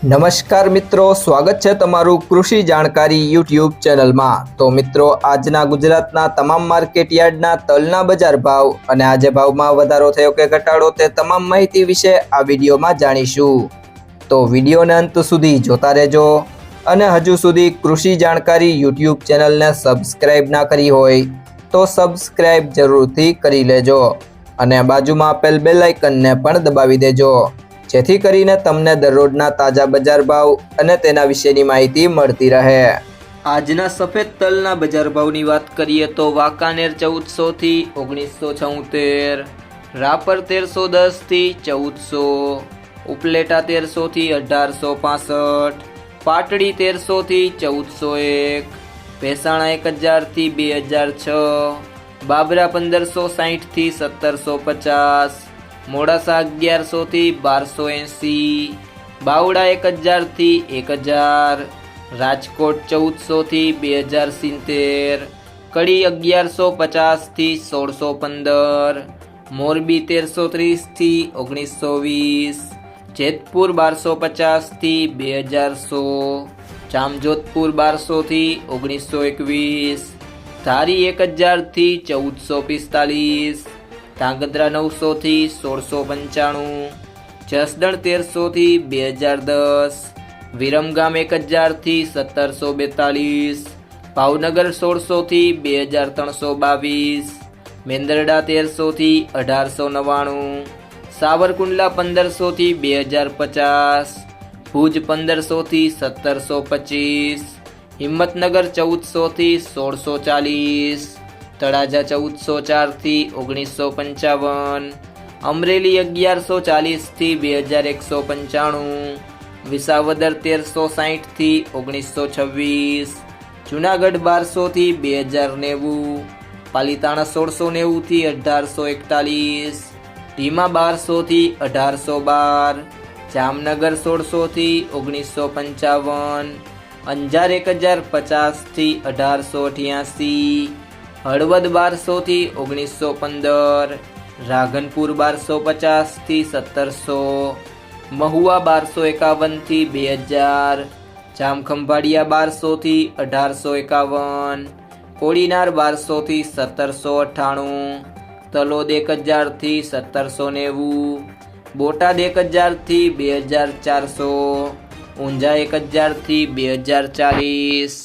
નમસ્કાર મિત્રો, સ્વાગત છે તમારું કૃષિ જાણકારી યુટ્યુબ ચેનલમાં। તો મિત્રો, આજના ગુજરાતના તમામ માર્કેટ યાર્ડના તલના બજાર ભાવ અને આજે ભાવમાં વધારો થયો કે ઘટાડો તે તમામ માહિતી વિશે આ વિડીયોમાં જાણીશું। તો વિડીયોને અંત સુધી જોતા રહેજો અને હજુ સુધી કૃષિ જાણકારી યુટ્યુબ ચેનલને સબસ્ક્રાઇબ ના કરી હોય તો સબસ્ક્રાઇબ જરૂરથી કરી લેજો અને બાજુમાં આપેલ બેલ આઇકનને પણ દબાવી દેજો, જેથી કરીને તમને દરરોજના તાજા બજાર ભાવ અને તેના વિશેની માહિતી મળતી રહે। આજના સફેદ તલના બજાર ભાવની વાત કરીએ તો વાંકાનેર 1400 થી 1976, રાપર 1310 થી 1400, ઉપલેટા 1300 થી 1865, પાટડી 1300 થી 1401, ભેસાણા 1000 થી 2006, બાબરા 1560 થી 1750, મોડાસા 1100 થી 1280, બાવડા 1000 થી 1000, રાજકોટ 1400 થી 2070, કડી 1150 થી 1615, મોરબી 1330 થી 1920, જેતપુર 1250 થી 2100, જામજોધપુર 1200 થી 1921, ધારી 1000 થી 1445, ધાંગધ્રા 900 થી 1695, જસદણ 1300 થી 2010, વિરમગામ 1000 થી 1742, ભાવનગર 1600 થી 2322, મેંદરડા 1300 થી 1899, સાવરકુંડલા 1500 થી 2050, ભુજ 1500 થી 1725, હિંમતનગર 1400 થી 1640, તળાજા 1404 થી 1955, અમરેલી 1140 થી 2195, વિસાવદર 1360 થી 1926, જુનાગઢ 1200 થી 2090, પાલીતાણા 1690 થી 1841, ઢીમા 1200 થી 1812, જામનગર 1600 થી 1955, અંજાર 1050 થી 1888, હળવદ 1200 થી 1915, રાધનપુર 1250 થી 1700, મહુવા 1251 થી 2000, જામખંભાળિયા 1200 થી 1851, કોડીનાર 1200 થી 1798, તલોદ 1000 થી 1790, બોટાદ 1000 થી 2400, ઊંઝા 1000 થી 2040।